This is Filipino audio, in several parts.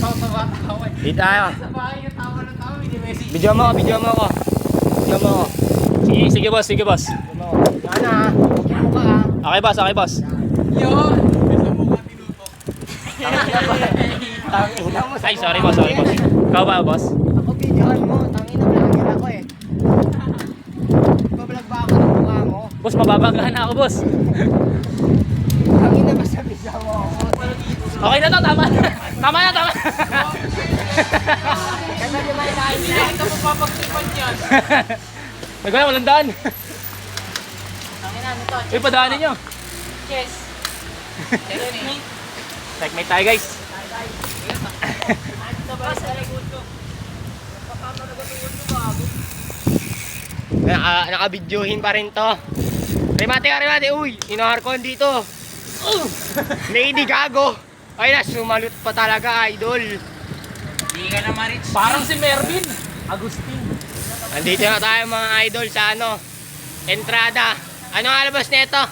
tawa-tawa. Di tayo. Sa bahay yung tawa ng tawa, hindi message. Video mo ako, video mo ako. Video mo ako. Sige, sige boss, sige boss. Sana ha. Okay mo ka ha. Okay boss, okay boss. Yun! Bisa mo ka tinutok. Tangina mo. Ay, sorry boss, sorry boss. Ikaw ba boss? Ako videohan mo. Tangina mo. Vlogger ako eh. Bablog ba ako ng mukha mo? Boss, mababagahan na ako boss. Tangina ba sa video mo ako? Okay na to, tama na. Tama na, tama. Kasi di may lahat Hindi na kita mapapagtripan yan. Nagwala, walang daan. Tangina, ano to? Uy, padaanin nyo. Yes. Checkmate. Checkmate tayo guys. Ano ba sa likod ko? Naka-videohin pa rin to. Remate ka, remate. Uy, inaharkon dito. Lady Gago. Ay na, sumalut pa talaga, idol. Hindi ka na ma-reach. Parang si Mervin. Agustin. Nandito na tayo mga idol sa ano, entrada. Ano ang labas nito?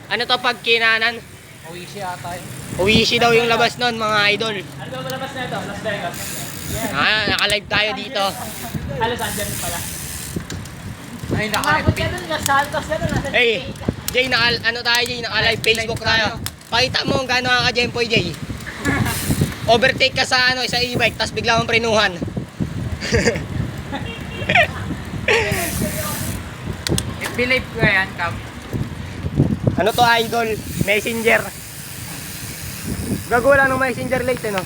Ano to pag kinanan? Uwi siya ata yun. Uwishi daw yung labas nun mga idol. Ano ba malabas na ito? Las Vegas. Naka-live tayo dito. Los Angeles pala. Ay, nakalipin. Hey, Jay, ano tayo Jay? Naka-live Facebook tayo. Pakita mo kung gaano ka ka-Jempoy Jay. Overtake ka sa ano, sa e-bike, tapos bigla mong prenuhan. Believe ko yan, Cam. Ano to idol? Messenger. Gago lang ng messenger late no?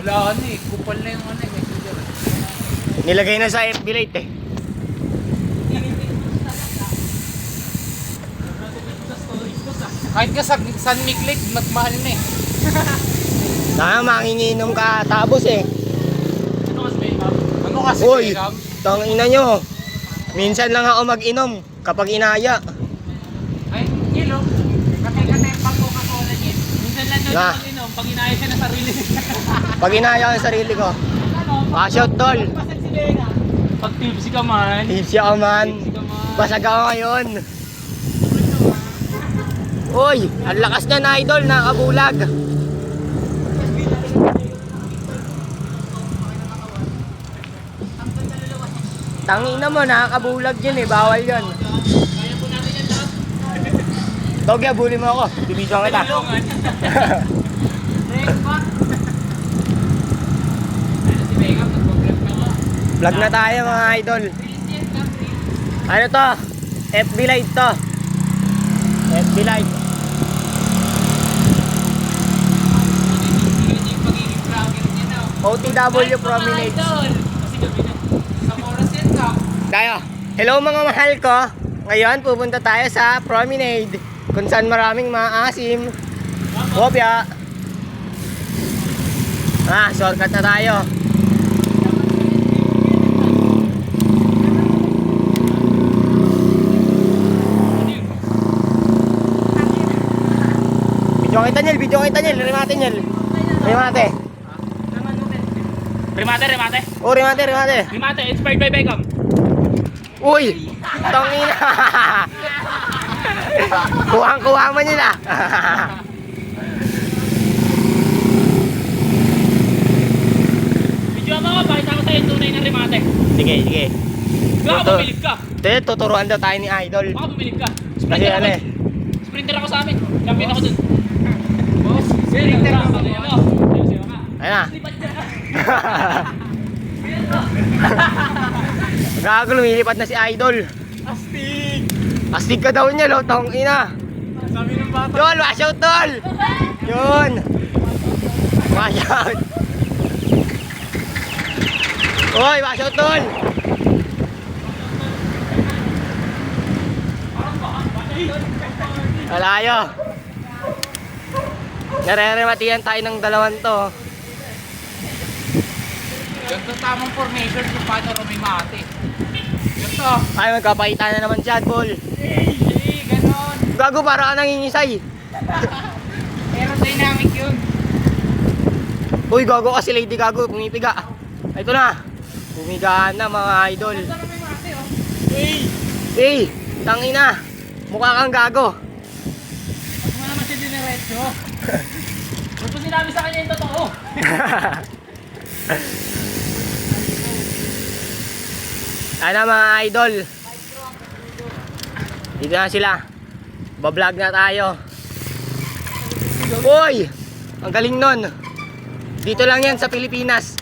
Wala ano eh. Kupal na yung ano eh. Messenger. Nilagay na sa FB late eh. Kahit nga sa San Miguel, nagmahal na eh. Manginginom ka tapos eh. Ano kasi may Ano kasi Uy, Cam? tangina nyo. Minsan lang ako mag-inom kapag inaya. Ay, yelo. Kati-kati pag Coca-Cola niya. Minsan lang daw Na. siya mag-inom pag inaya siya na sarili. Pag inaya ko yung sarili ko. Shout tol. Pag tipsy ka man. Tipsy ako man. Tipsy ka man. Basag ako ngayon. Uy, ang lakas niya na idol, nakabulag. Tangina mo, nakakabulag yun eh, bawal yun. Doggy, bully mo ako. Bibidyo kita. Vlog na tayo mga idol. Ano to? FB Live to. FB Live. OTW Promenade. Tayo. Hello mga mahal ko. Ngayon pupunta tayo sa Promenade kung saan maraming maasim. Kopya. Shortcut na tayo. Video kita Nyel, remate Nyel. Remate. Remate, remate. Oh, remate. Remate, inspired by Beckham. Uy, tangina. Kuhang-kuha mo nila. Video mo ako, pakita ko sa'yo yung tunay na remate. Sige. Baka Ito. bumilib ka. Tuturuan daw tayo ni Idol. Baka bumilib ka. Kasi ano eh. Sprinter ako sa amin. Champion ako dun. Boss, sprinter ako. Ayun na. Gago, lumilipat na si Idol. Astig! Astig ka daw niya, lo, tong ina. Sabi ng bata. Yun, wash out, tol. Yun. Wash out. Uy, wash out, tol. Malayo. Narerematihan tayo ng dalawan to. Ganito tamang formation kung paano rumimate. Ganito. Ay, magkapaitan na naman siya, Paul. Ganon. Gago, para ka nangingisay. Aerodynamic yun. Uy, gago kasi Lady Gago, pumipiga. Ito na. Pumiga na mga idol. Ganito rumimate oh. Eh, tangina. Mukha kang gago. Huwag mo naman siya diniretso. Gusto sinabi sa kanya yung totoo. Ano mga idol? Dito na sila. Bablog na tayo. Uy! Ang galing nun. Dito lang yan sa Pilipinas.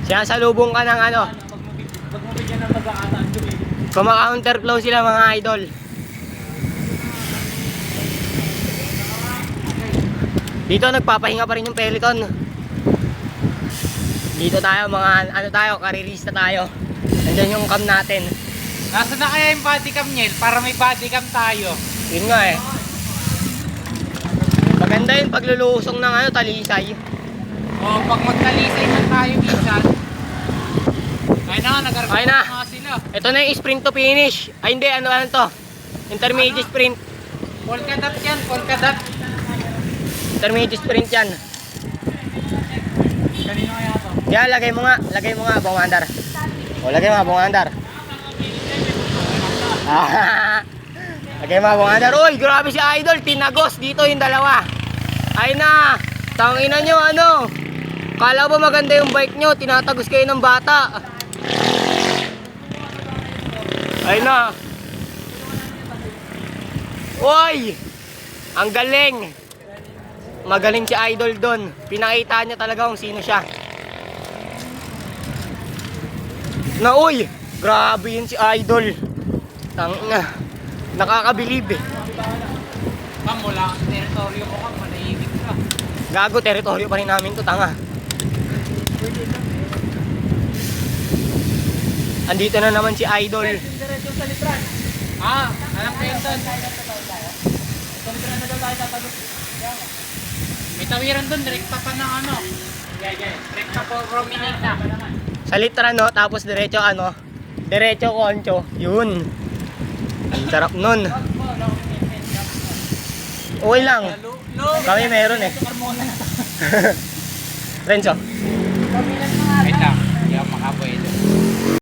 Sinasalubong ka ng ano. Pag mabigyan ng pag-aataan ko eh. Kumaka-counterflow sila mga idol. Dito nagpapahinga pa rin yung Peloton. Dito tayo mga ano tayo, karirista tayo. Nandiyan yung cam natin. Nasa na kaya yung body cam niya para may body cam tayo? Yun nga eh. Maganda yung paglulusong ng ano, talisay. O pag magtalisay man tayo minsan. Ayun na, nag-argot Ayun na. na sila. Ito na yung sprint to finish. Ay hindi, ano to? Intermediate sprint. Polkadot yan, polkadot. Intermediate sprint yan. Kanino kaya to? Yan, lagay mo nga, bong andar. O, lagay mo nga, bong andar. Lagay mo nga, bong andar. Uy, grabe si Idol, tinagos dito yung dalawa. Ay na, tangina nyo, ano? Kala ba maganda yung bike nyo, tinatagos kayo ng bata. Ay na. Uy, ang galing. Magaling si Idol doon. Pinakita niya talaga kung sino siya. Na uy, grabe yun si Idol. Tangina. Nakakabilib eh. Ma'am, wala ang teritoryo mo ka, manahimik ka. Gago, teritoryo pa rin namin to, tanga. Andito na naman si Idol. Diretso sa litran. Alam ko yun doon. Sa litran na daw tayo tatagos. May tawiran doon, direkta pa ng ano. Direkta po Rominig na. Sa litra no, tapos diretso ano, diretso koncho. Yun. Ang sarap nun. Okay lang. Kami meron eh. Renzo. Wait lang, hindi ako makapwede.